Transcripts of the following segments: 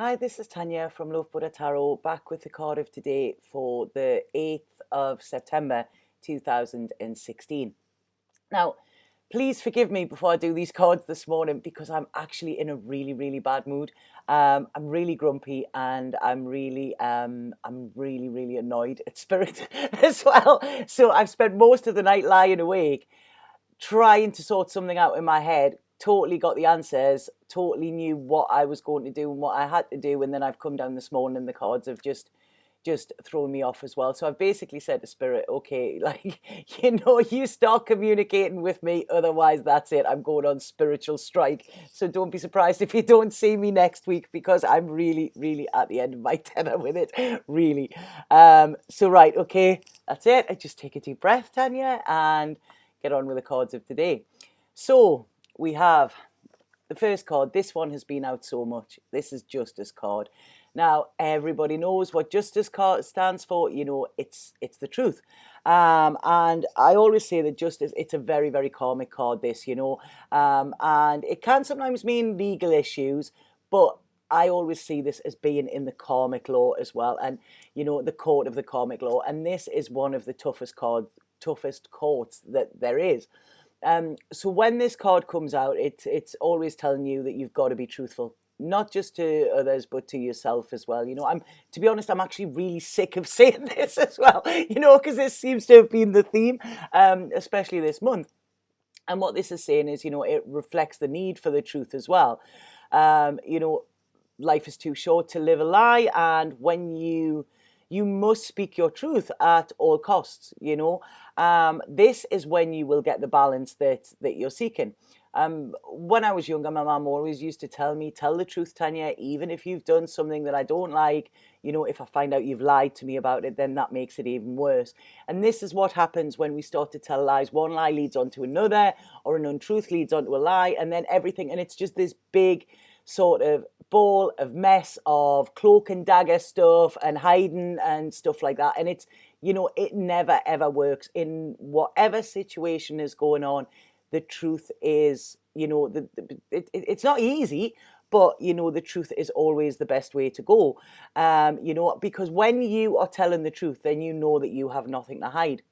Hi, this is Tanya from Lovebuddha Tarot, back with the card of today for the 8th of September 2016. Now, please forgive me before I do these cards this morning because I'm actually in a really, really bad mood. I'm really grumpy and I'm really annoyed at spirit as well. So I've spent most of the night lying awake trying to sort something out in my head, totally got the answers, totally knew what I was going to do and what I had to do, and then I've come down this morning and the cards have just thrown me off as well. So I've basically said to spirit, okay, like, you start communicating with me, otherwise that's it, I'm going on spiritual strike. So don't be surprised if you don't see me next week, because I'm really at the end of my tether with it, really. So right, okay, that's it. I just take a deep breath, Tanya, and get on with the cards of today. So we have the first card. This one has been out so much. This is Justice card. Now everybody knows what Justice card stands for. It's the truth. And I always say that justice, it's a very karmic card, this, and it can sometimes mean legal issues, but I always see this as being in the karmic law as well, and the court of the karmic law. And this is one of the toughest courts that there is. So when this card comes out, it's always telling you that you've got to be truthful, not just to others, but to yourself as well. To be honest, I'm actually really sick of saying this as well, because this seems to have been the theme, especially this month. And what this is saying is, it reflects the need for the truth as well. Life is too short to live a lie, and when you must speak your truth at all costs. This is when you will get the balance that you're seeking. When I was younger, my mum always used to tell me, tell the truth, Tanya, even if you've done something that I don't like. If I find out you've lied to me about it, then that makes it even worse. And this is what happens when we start to tell lies. One lie leads on to another, or an untruth leads on to a lie, and then everything, and it's just this big sort of ball of mess of cloak and dagger stuff and hiding and stuff like that. And it's, it never ever works in whatever situation is going on. The truth is, it's not easy, but the truth is always the best way to go. Because when you are telling the truth, then you know that you have nothing to hide.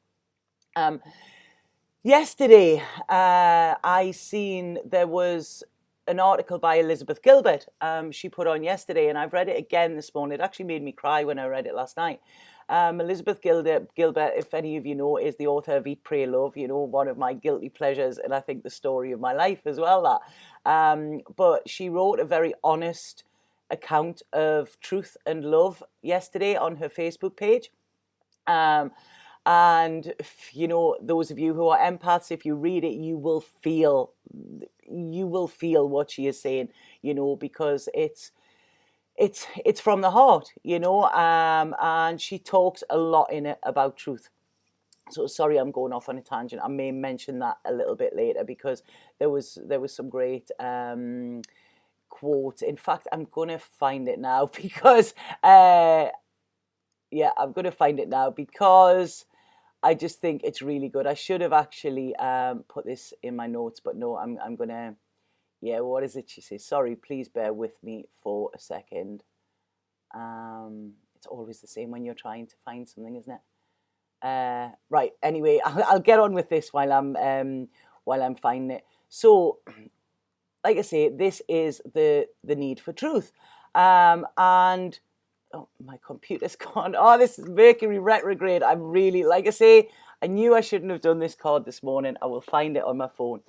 Yesterday, I seen there was an article by Elizabeth Gilbert. She put on yesterday, and I've read it again this morning. It actually made me cry when I read it last night. Elizabeth Gilbert, if any of you know, is the author of Eat, Pray, Love. One of my guilty pleasures, and I think the story of my life as well. But she wrote a very honest account of truth and love yesterday on her Facebook page. And those of you who are empaths, if you read it, you will feel what she is saying, because it's from the heart, and she talks a lot in it about truth. So sorry, I'm going off on a tangent. I may mention that a little bit later, because there was some great quotes. In fact, I'm going to find it now because I'm going to find it now because I just think it's really good. I should have actually put this in my notes, but no, I'm going to, what is it she says? Sorry, please bear with me for a second. It's always the same when you're trying to find something, isn't it? Right, anyway, I'll get on with this while I'm finding it. So, like I say, this is the need for truth. And oh, my computer's gone. Oh, this is Mercury retrograde. I'm really, like I say, I knew I shouldn't have done this card this morning. I will find it on my phone.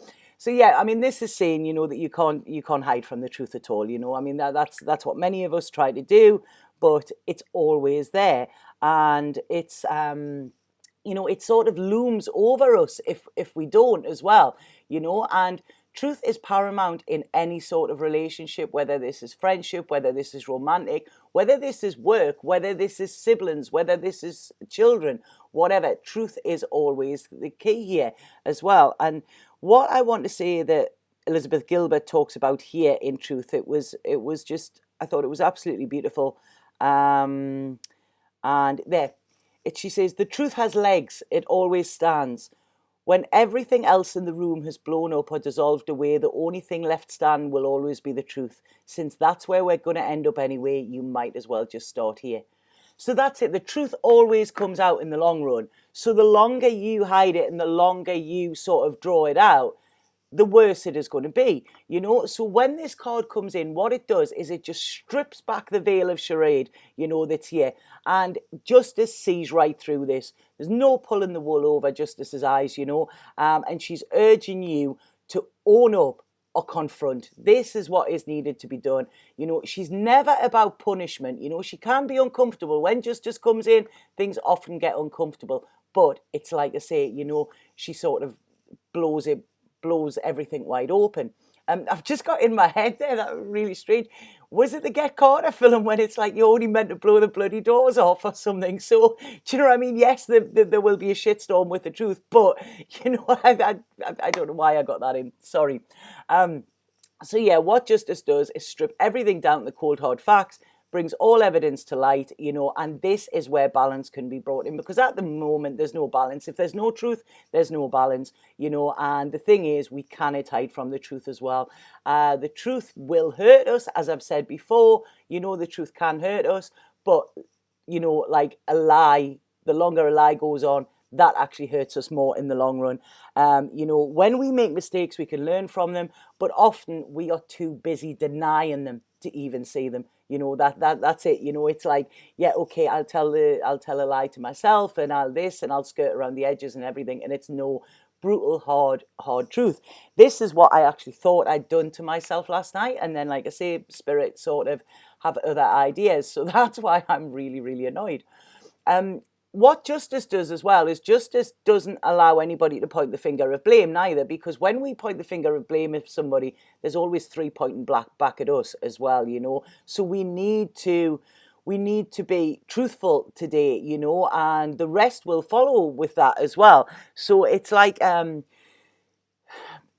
So yeah, I mean, this is saying, that you can't hide from the truth at all. I mean, that's what many of us try to do, but it's always there, and it's it sort of looms over us if we don't as well, and truth is paramount in any sort of relationship, whether this is friendship, whether this is romantic, whether this is work, whether this is siblings, whether this is children, whatever. Truth is always the key here as well. And what I want to say that Elizabeth Gilbert talks about here in truth, it was just, I thought it was absolutely beautiful. And there, she says, the truth has legs, it always stands. When everything else in the room has blown up or dissolved away, the only thing left standing will always be the truth. Since that's where we're going to end up anyway, you might as well just start here. So that's it. The truth always comes out in the long run. So the longer you hide it and the longer you sort of draw it out, the worse it is going to be, you know. So when this card comes in, what it does is it just strips back the veil of charade, you know, that's here. And Justice sees right through this. There's no pulling the wool over Justice's eyes, you know. And she's urging you to own up or confront. This is what is needed to be done. You know, she's never about punishment. You know, she can be uncomfortable. When Justice comes in, things often get uncomfortable. But it's like I say, you know, she sort of blows everything wide open. I've just got in my head there, that was really strange. Was it the Get Carter film when it's like you're only meant to blow the bloody doors off or something? So, do you know what I mean? Yes, there will be a shitstorm with the truth, but, you know, I don't know why I got that in. Sorry. So, yeah, what Justice does is strip everything down to the cold, hard facts, brings all evidence to light, you know, and this is where balance can be brought in, because at the moment there's no balance. If there's no truth, there's no balance, you know. And the thing is, we cannot hide from the truth as well. The truth will hurt us, as I've said before, you know. The truth can hurt us, but, you know, like a lie, the longer a lie goes on, that actually hurts us more in the long run. You know, when we make mistakes, we can learn from them, but often we are too busy denying them to even see them. You know, that's it. You know, it's like, yeah, okay, I'll tell a lie to myself, and I'll skirt around the edges and everything, and it's no brutal, hard truth. This is what I actually thought I'd done to myself last night, and then, like I say, spirit sort of have other ideas. So that's why I'm really, really annoyed. What Justice does as well is Justice doesn't allow anybody to point the finger of blame neither, because when we point the finger of blame at somebody, there's always three pointing back at us as well, you know. So we need to be truthful today, you know, and the rest will follow with that as well. So it's like,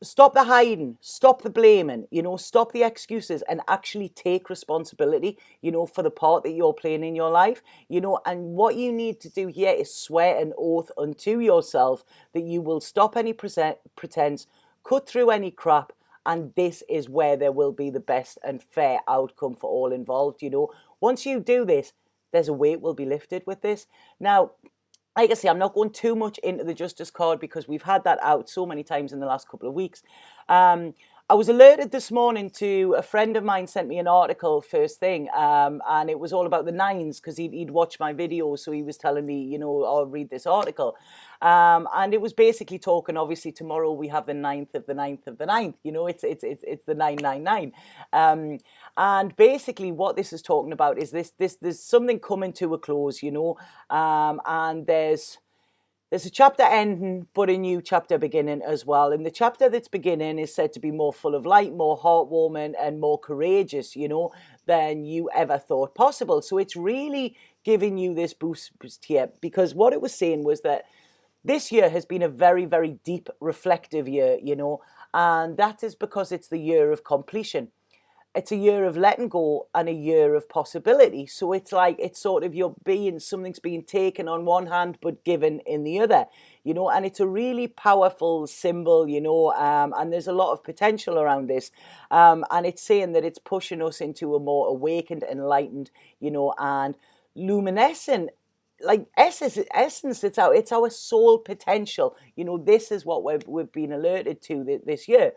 stop the hiding, stop the blaming, you know, stop the excuses, and actually take responsibility, you know, for the part that you're playing in your life, you know. And what you need to do here is swear an oath unto yourself that you will stop any pretense, cut through any crap, and this is where there will be the best and fair outcome for all involved, you know. Once you do this, there's a weight will be lifted with this. Now, like I say, I'm not going too much into the Justice card because we've had that out so many times in the last couple of weeks. I was alerted this morning to a friend of mine sent me an article first thing, and it was all about the nines, because he'd watched my video, so he was telling me, you know, I'll read this article. And it was basically talking, obviously, tomorrow we have the 9th of the 9th of the 9th, you know, it's the 999. And basically what this is talking about is there's something coming to a close, you know, and there's a chapter ending, but a new chapter beginning as well. And the chapter that's beginning is said to be more full of light, more heartwarming, and more courageous, you know, than you ever thought possible. So it's really giving you this boost here, because what it was saying was that this year has been a very, very deep, reflective year, you know, and that is because it's the year of completion. It's a year of letting go and a year of possibility. So it's like, it's sort of something's being taken on one hand, but given in the other, you know, and it's a really powerful symbol, you know, and there's a lot of potential around this. And it's saying that it's pushing us into a more awakened, enlightened, you know, and luminescent, like essence, it's our soul potential. You know, this is what we've been alerted to this year.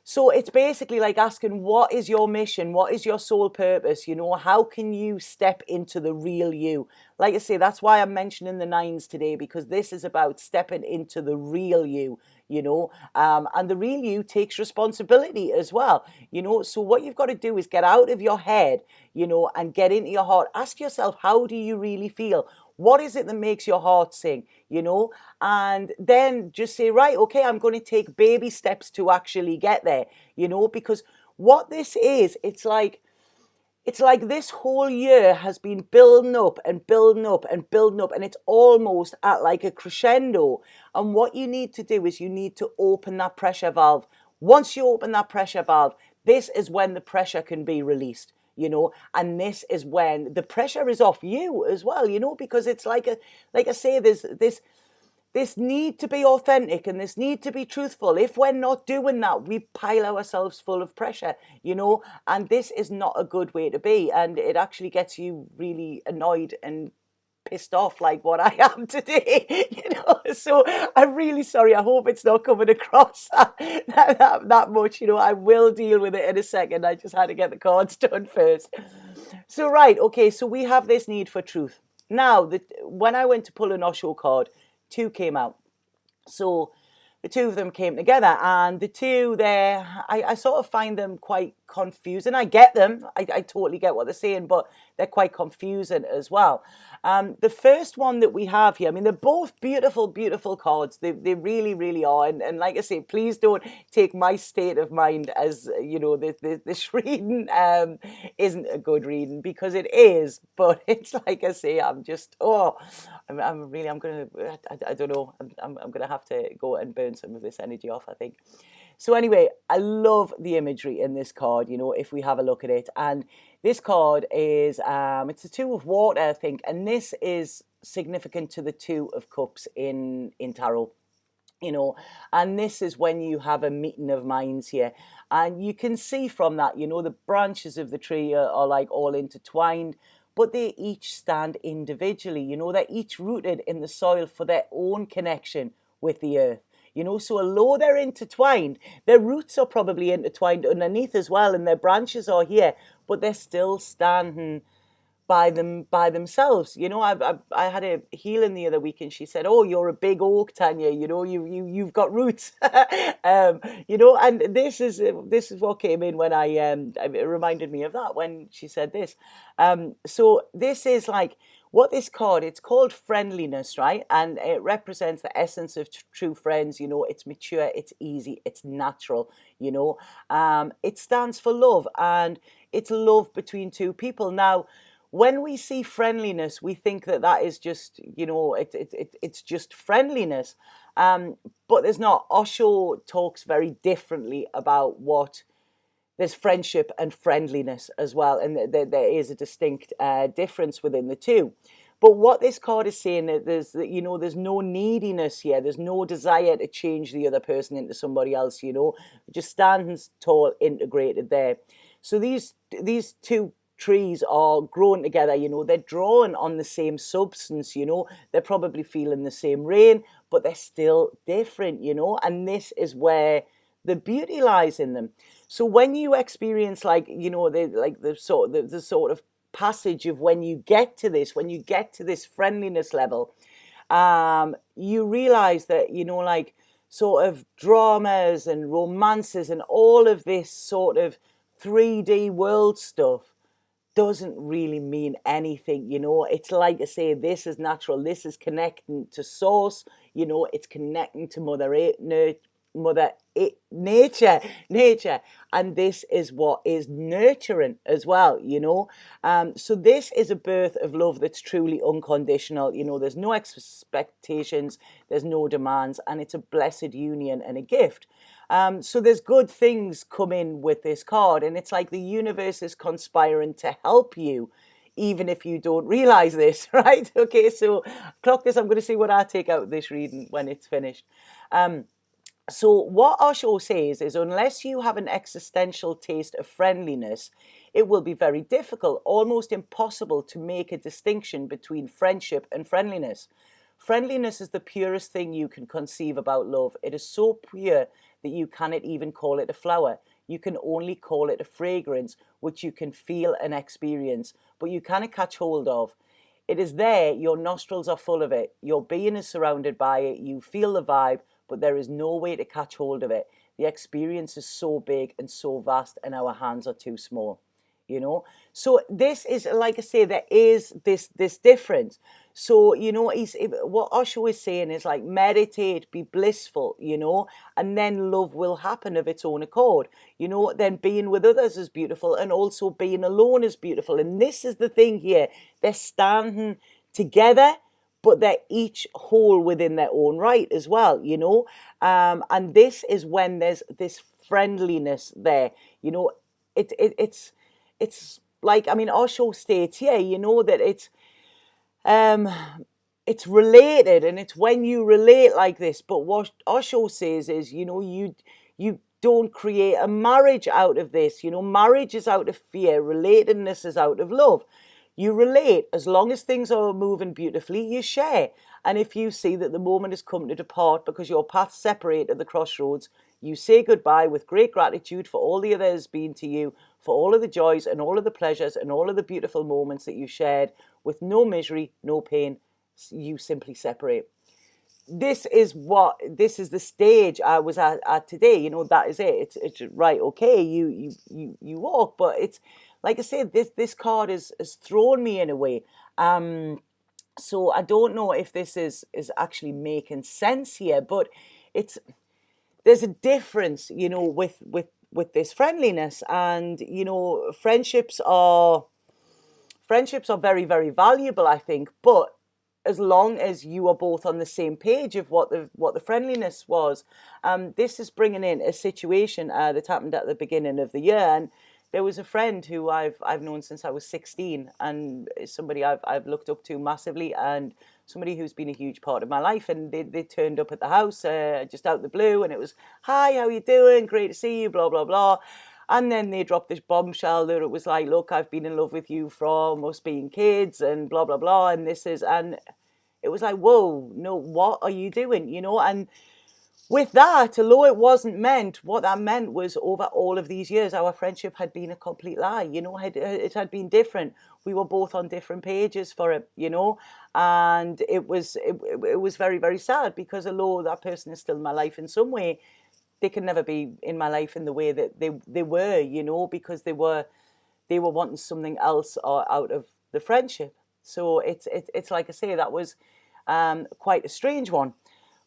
So it's basically like asking, what is your mission? What is your soul purpose? You know, how can you step into the real you? Like I say, that's why I'm mentioning the nines today, because this is about stepping into the real you, you know, and the real you takes responsibility as well, you know. So what you've got to do is get out of your head, you know, and get into your heart. Ask yourself, how do you really feel? What is it that makes your heart sing, you know? And then just say, right, okay, I'm going to take baby steps to actually get there, you know, because what this is, it's like this whole year has been building up and building up and building up, and it's almost at like a crescendo. And what you need to do is you need to open that pressure valve. Once you open that pressure valve, this is when the pressure can be released, you know, and this is when the pressure is off you as well, you know, because it's like I say, there's this, this need to be authentic and this need to be truthful. If we're not doing that, we pile ourselves full of pressure, you know, and this is not a good way to be. And it actually gets you really annoyed and pissed off like what I am today, you know. So I'm really sorry. I hope it's not coming across that much, you know. I will deal with it in a second. I just had to get the cards done first. So, right, okay, so we have this need for truth. Now, when I went to pull an Osho card, two came out. So the two of them came together, and the two there, I sort of find them quite confusing. I get them. I totally get what they're saying, but they're quite confusing as well. The first one that we have here, I mean, they're both beautiful, beautiful cards. They really, really are. And like I say, please don't take my state of mind as, you know, this reading isn't a good reading, because it is. But it's like I say, I'm just, I'm going to, I don't know, I'm going to have to go and burn some of this energy off, I think. So anyway, I love the imagery in this card, you know, if we have a look at it. And this card is, it's the Two of Water, I think. And this is significant to the Two of Cups in Tarot, you know. And this is when you have a meeting of minds here. And you can see from that, you know, the branches of the tree are like all intertwined, but they each stand individually, you know. They're each rooted in the soil for their own connection with the earth. You know, so although they're intertwined, their roots are probably intertwined underneath as well, and their branches are here, but they're still standing by themselves. You know, I had a healing the other week, and she said, "Oh, you're a big oak, Tanya. You know, you've got roots." You know, and this is what came in when it reminded me of that when she said this. So this is like, what this card, it's called friendliness, right? And it represents the essence of true friends. You know, it's mature, it's easy, it's natural, you know. It stands for love, and it's love between two people. Now, when we see friendliness, we think that is just, you know, it's just friendliness. But there's not. Osho talks very differently about what there's friendship and friendliness as well, and there is a distinct difference within the two. But what this card is saying, that there's no neediness here. There's no desire to change the other person into somebody else, you know. Just standing tall, integrated there. So these two trees are growing together, you know. They're drawing on the same substance, you know. They're probably feeling the same rain, but they're still different, you know. And this is where the beauty lies in them. So when you experience, like, you know, the sort of passage of when you get to this friendliness level, you realize that, you know, like, sort of dramas and romances and all of this sort of 3D world stuff doesn't really mean anything, you know. It's like I say, this is natural. This is connecting to source, you know. It's connecting to nature, and this is what is nurturing as well, you know. So this is a birth of love that's truly unconditional, you know. There's no expectations, there's no demands, and it's a blessed union and a gift. So there's good things coming with this card, and it's like the universe is conspiring to help you, even if you don't realize this, right? Okay, so clock this. I'm going to see what I take out of this reading when it's finished. So what Osho says is, unless you have an existential taste of friendliness, it will be very difficult, almost impossible, to make a distinction between friendship and friendliness. Friendliness is the purest thing you can conceive about love. It is so pure that you cannot even call it a flower. You can only call it a fragrance, which you can feel and experience, but you cannot catch hold of. It is there, your nostrils are full of it, your being is surrounded by it, you feel the vibe, but there is no way to catch hold of it. The experience is so big and so vast, and our hands are too small, you know. So this is, like I say, there is this difference. So, you know, what Osho is saying is, like, meditate, be blissful, you know, and then love will happen of its own accord. You know, then being with others is beautiful, and also being alone is beautiful. And this is the thing here. They're standing together, but they're each whole within their own right as well, you know. And this is when there's this friendliness there, you know. It's like, I mean, Osho states here, you know, that it's it's related, and it's when you relate like this. But what Osho says is, you don't create a marriage out of this. Marriage is out of fear, relatedness is out of love. You relate. As long as things are moving beautifully, you share. And if you see that the moment has come to depart because your paths separate at the crossroads, you say goodbye with great gratitude for all the others been to you, for all of the joys and all of the pleasures and all of the beautiful moments that you shared, with no misery, no pain. You simply separate. This is the stage I was at today. That is it. It's right. Okay, you walk, but it's like I said, this card has thrown me in a way. So I don't know if this is actually making sense here, but there's a difference, with this friendliness, and friendships are very, very valuable, I think, but as long as you are both on the same page of what the friendliness was. This is bringing in a situation that happened at the beginning of the year, and there was a friend who I've known since I was 16, and somebody I've looked up to massively, and somebody who's been a huge part of my life. And they turned up at the house just out the blue, and it was, "Hi, how you doing? Great to see you, blah, blah, blah." And then they dropped this bombshell that it was like, "Look, I've been in love with you from us being kids," and blah, blah, blah. And it was like, whoa, no, what are you doing? And with that, although it wasn't meant, what that meant was, over all of these years, our friendship had been a complete lie. It had been different. We were both on different pages for it, and it was very, very sad, because although that person is still in my life in some way, they can never be in my life in the way that they were, because they were wanting something else out of the friendship. So it's like I say, that was quite a strange one.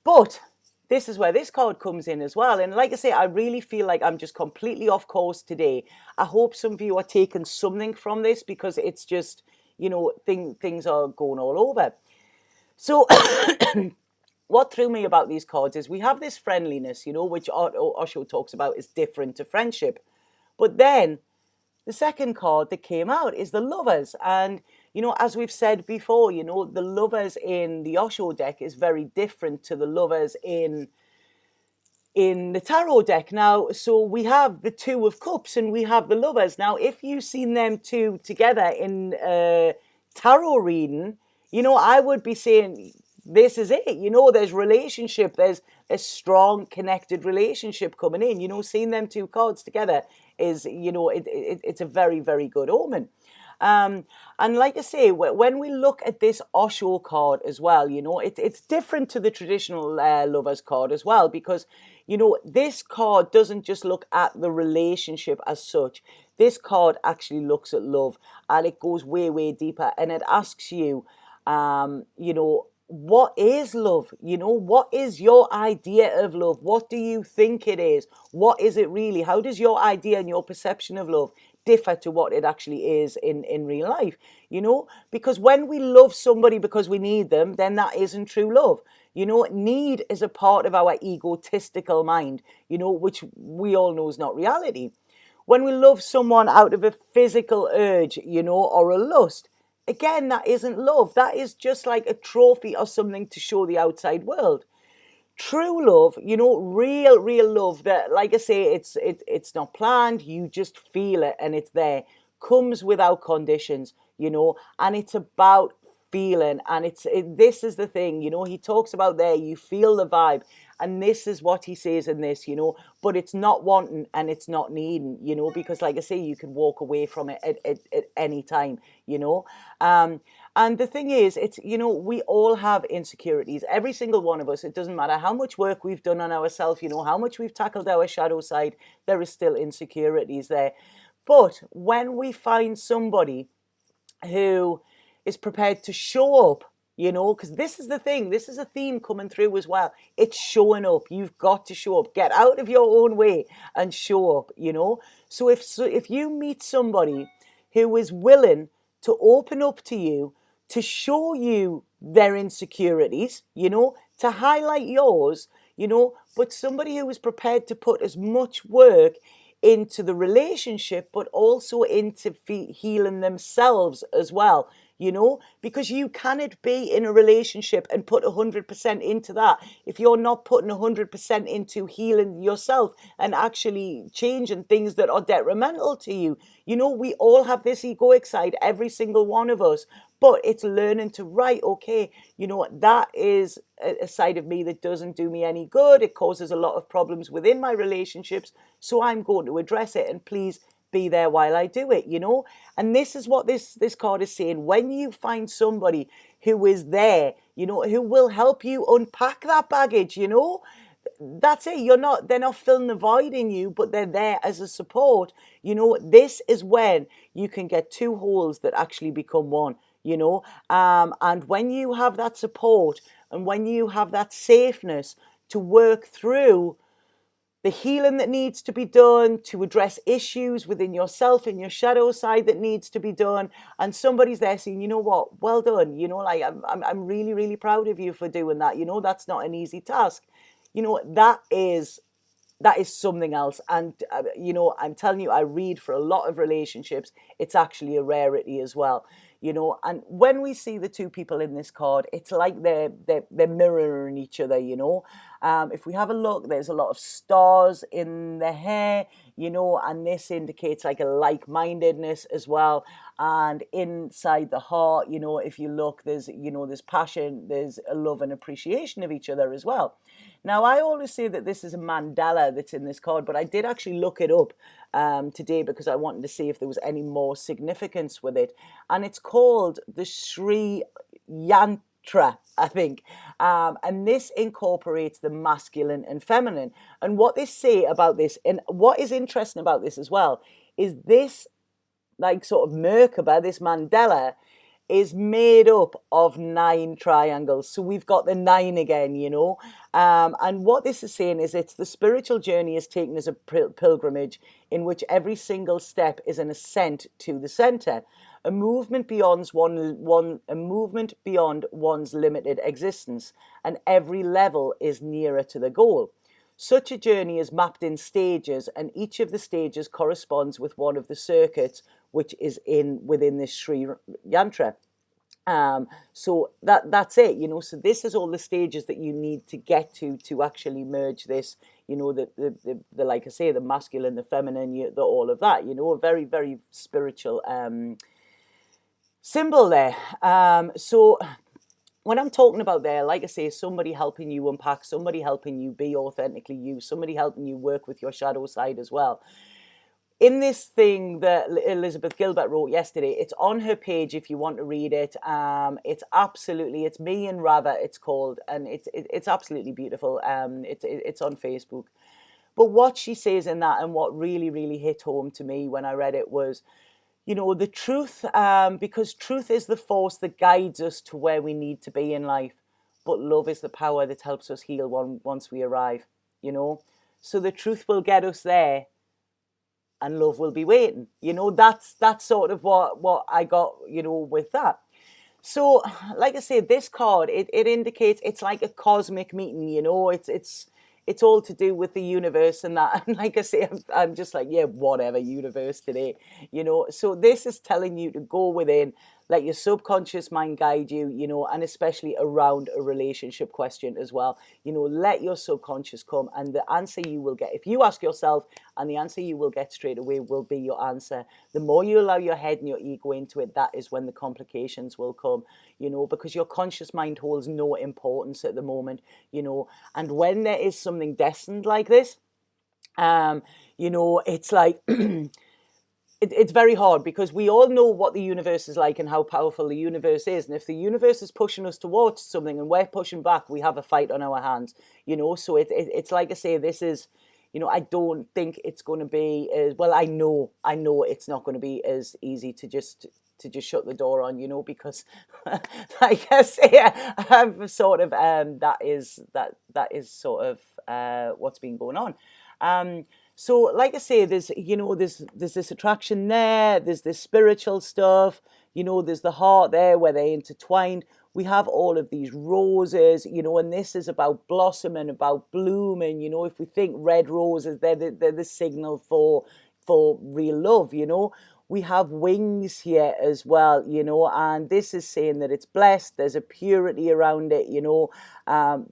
But this is where this card comes in as well. And like I say, I really feel like I'm just completely off course today. I hope some of you are taking something from this, because it's just, things are going all over. So what threw me about these cards is we have this friendliness, which Osho talks about is different to friendship. But then the second card that came out is the Lovers. And, as we've said before, the Lovers in the Osho deck is very different to the Lovers in the Tarot deck. Now, so we have the Two of Cups and we have the Lovers. Now, if you've seen them two together in tarot reading, I would be saying, this is it. There's relationship. There's a strong, connected relationship coming in. Seeing them two cards together is, it's a very, very good omen. And like I say, when we look at this Osho card as well, it's different to the traditional Lovers card as well, because, this card doesn't just look at the relationship as such. This card actually looks at love, and it goes way, way deeper, and it asks you, what is love? What is your idea of love? What do you think it is? What is it really? How does your idea and your perception of love differ to what it actually is in real life? Because when we love somebody because we need them, then that isn't true love. Need is a part of our egotistical mind, which we all know is not reality. When we love someone out of a physical urge, or a lust, again, that isn't love. That is just like a trophy or something to show the outside world. True love, real love, that, like I say, it's not planned. You just feel it and it's there. Comes without conditions, and it's about feeling. And this is the thing, he talks about there, you feel the vibe. And this is what he says in this, but it's not wanting and it's not needing, because like I say, you can walk away from it at any time, and the thing is, it's, we all have insecurities, every single one of us. It doesn't matter how much work we've done on ourselves, how much we've tackled our shadow side, there is still insecurities there. But when we find somebody who is prepared to show up, because this is the thing, this is a theme coming through as well. It's showing up. You've got to show up. Get out of your own way and show up, So if you meet somebody who is willing to open up to you, to show you their insecurities, to highlight yours, but somebody who is prepared to put as much work into the relationship, but also into healing themselves as well, you know, because you cannot be in a relationship and put 100% into that if you're not putting 100% into healing yourself and actually changing things that are detrimental to you. You know, we all have this egoic side, every single one of us, but it's learning to write, okay, you know, that is a side of me that doesn't do me any good. It causes a lot of problems within my relationships. So I'm going to address it, and please be there while I do it, you know. And this is what this card is saying. When you find somebody who is there, you know, who will help you unpack that baggage, you know, that's it. They're not filling the void in you, but they're there as a support. You know, this is when you can get two wholes that actually become one, you know. And when you have that support and when you have that safeness to work through the healing that needs to be done, to address issues within yourself and your shadow side that needs to be done, and somebody's there saying, you know what, well done, you know, like I'm really, really proud of you for doing that. You know, that's not an easy task. You know, that is something else. And you know, I'm telling you, I read for a lot of relationships. It's actually a rarity as well, you know. And when we see the two people in this card, it's like they're mirroring each other, you know. If we have a look, there's a lot of stars in the hair, you know, and this indicates like a like-mindedness as well. And inside the heart, you know, if you look, there's, you know, there's passion, there's a love and appreciation of each other as well. Now, I always say that this is a mandala that's in this card, but I did actually look it up today because I wanted to see if there was any more significance with it. And it's called the Sri Yantra, I think. And this incorporates the masculine and feminine. And what they say about this, and what is interesting about this as well, is this like sort of Merkaba, this mandala, is made up of 9 triangles. So we've got the 9 again, you know. And what this is saying is it's the spiritual journey is taken as a pilgrimage in which every single step is an ascent to the center, a movement beyond one's limited existence, and every level is nearer to the goal. Such a journey is mapped in stages, and each of the stages corresponds with one of the circuits which is within this Sri Yantra. So that's it, you know. So this is all the stages that you need to get to actually merge this, you know, the like I say, the masculine, the feminine, the all of that, you know, a very, very spiritual symbol there. So when I'm talking about there, like I say, somebody helping you unpack, somebody helping you be authentically you, somebody helping you work with your shadow side as well. In this thing that Elizabeth Gilbert wrote yesterday, it's on her page if you want to read it. It's Me and Rather, it's called, and it's absolutely beautiful. It's on Facebook. But what she says in that, and what really, really hit home to me when I read it, was, you know, the truth, because truth is the force that guides us to where we need to be in life, but love is the power that helps us heal once we arrive, you know. So the truth will get us there, and love will be waiting, you know. That's sort of what I got, you know, with that. So like I said, this card, it indicates it's like a cosmic meeting, you know. It's all to do with the universe and that. And like I say, I'm just like, yeah, whatever, universe today, you know. So this is telling you to go within, let your subconscious mind guide you, you know, and especially around a relationship question as well. You know, let your subconscious come, and the answer you will get, if you ask yourself, and the answer you will get straight away will be your answer. The more you allow your head and your ego into it, that is when the complications will come, you know, because your conscious mind holds no importance at the moment, you know. And when there is something destined like this, you know, it's like it's very hard, because we all know what the universe is like and how powerful the universe is. And if the universe is pushing us towards something and we're pushing back, we have a fight on our hands, you know. So it's like I say, this is, you know, I don't think it's going to be as well. I know it's not going to be as easy to just shut the door on, you know, because like I say, I've sort of that is sort of what's been going on. So like I say, there's, you know, there's this attraction there, there's this spiritual stuff, you know, there's the heart there where they're intertwined. We have all of these roses, you know, and this is about blossoming, about blooming, you know. If we think red roses, they're the signal for real love, you know. we have wings here as well, you know, and this is saying that it's blessed. There's a purity around it, you know.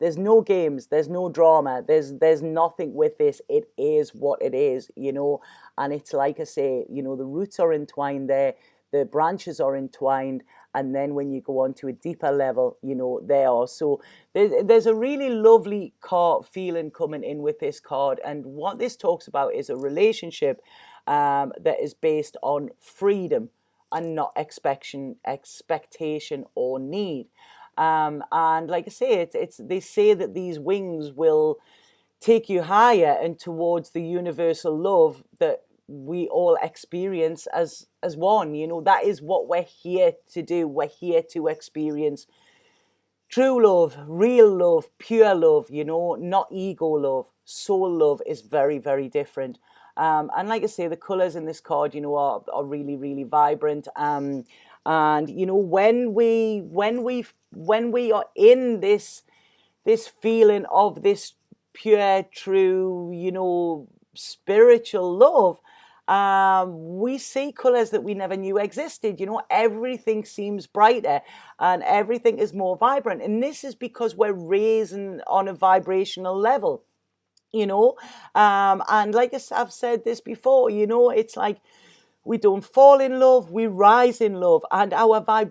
There's no games, there's no drama, there's nothing with this. It is what it is, you know. And it's like I say, you know, the roots are entwined there, the branches are entwined, and then when you go on to a deeper level, you know, they are. So there's a really lovely card feeling coming in with this card, and what this talks about is a relationship that is based on freedom and not expectation or need. And like I say, it's they say that these wings will take you higher and towards the universal love that we all experience as one. You know, that is what we're here to do. We're here to experience true love, real love, pure love, you know, not ego love. Soul love is very, very different. And like I say, the colors in this card, you know, are really, really vibrant. And you know, when we are in this feeling of this pure, true, you know, spiritual love, we see colors that we never knew existed. You know, everything seems brighter and everything is more vibrant. And this is because we're raising on a vibrational level, you know. And like I've said this before, you know, it's like we don't fall in love, we rise in love. And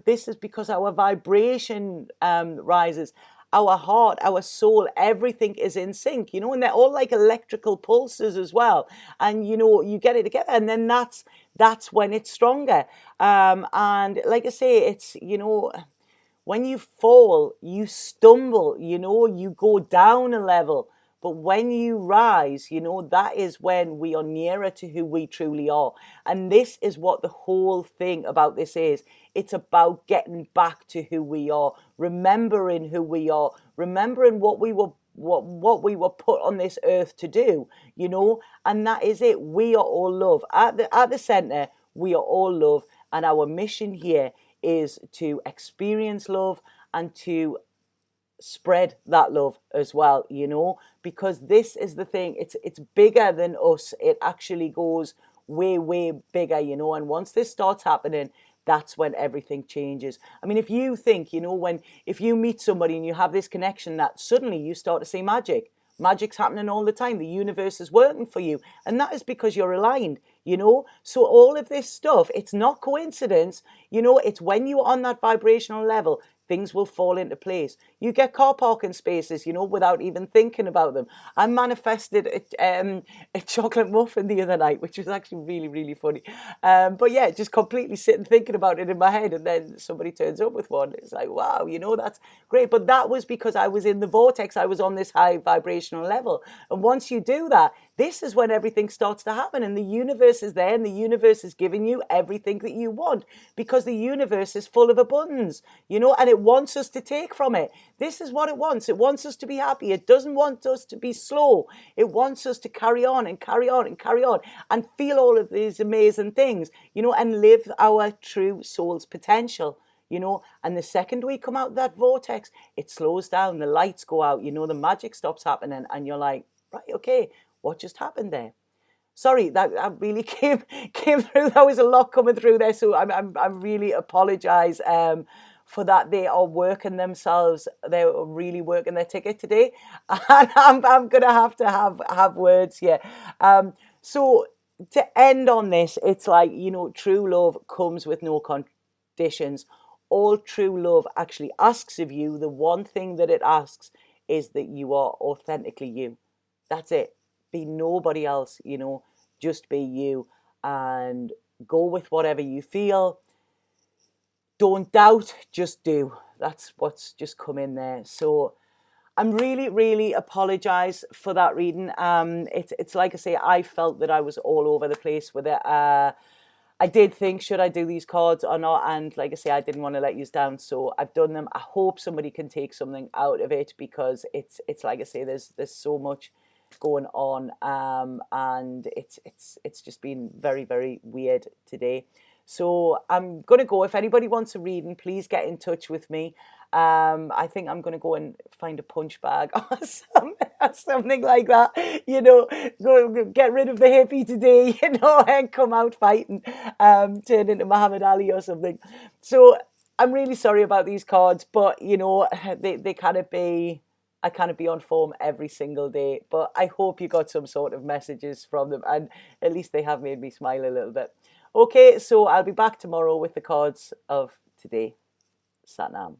this is because our vibration rises. Our heart, our soul, everything is in sync, you know, and they're all like electrical pulses as well. And, you know, you get it together, and then that's when it's stronger. And like I say, it's, you know, when you fall, you stumble, you know, you go down a level. But when you rise, you know, that is when we are nearer to who we truly are. And this is what the whole thing about this is. It's about getting back to who we are, remembering who we are, remembering what we were put on this earth to do, you know. And that is it. We are all love. At the center, we are all love. And our mission here is to experience love and to spread that love as well, you know, because this is the thing. It's bigger than us. It actually goes way, way bigger, you know. And once this starts happening, that's when everything changes. I mean, if you think, you know, if you meet somebody and you have this connection, that suddenly you start to see magic. Magic's happening all the time. The universe is working for you. And that is because you're aligned, you know. So all of this stuff, it's not coincidence, you know. It's when you're on that vibrational level, things will fall into place. You get car parking spaces, you know, without even thinking about them. I manifested a chocolate muffin the other night, which was actually really, really funny. But yeah, just completely sitting thinking about it in my head, and then somebody turns up with one. It's like, wow, you know, that's great. But that was because I was in the vortex. I was on this high vibrational level. And once you do that, this is when everything starts to happen, and the universe is there, and the universe is giving you everything that you want, because the universe is full of abundance, you know, and it wants us to take from it. This is what it wants. It wants us to be happy. It doesn't want us to be slow. It wants us to carry on and carry on and carry on and feel all of these amazing things, you know, and live our true soul's potential, you know. And the second we come out of that vortex, it slows down, the lights go out, you know, the magic stops happening, and you're like, right, okay, what just happened there? Sorry, that really came through. That was a lot coming through there. So I really apologise for that. They are working themselves. They're really working their ticket today, and I'm gonna have to have words here. So to end on this, it's like, you know, true love comes with no conditions. All true love actually asks of you, the one thing that it asks is that you are authentically you. That's it. Be nobody else, you know, just be you, and go with whatever you feel. Don't doubt, just do. That's what's just come in there. So I'm really, really apologise for that reading. It's like I say, I felt that I was all over the place with it. I did think, should I do these cards or not? And like I say, I didn't want to let you down, so I've done them. I hope somebody can take something out of it, because it's like I say, there's so much going on, and it's just been very, very weird today. So I'm gonna go. If anybody wants a reading, please get in touch with me. I think I'm going to go and find a punch bag or something like that. You know, go get rid of the hippie today, you know, and come out fighting, turn into Muhammad Ali or something. So I'm really sorry about these cards, but you know, they kind of be. I can't be on form every single day, but I hope you got some sort of messages from them, and at least they have made me smile a little bit. Okay, so I'll be back tomorrow with the cards of today. Satnam.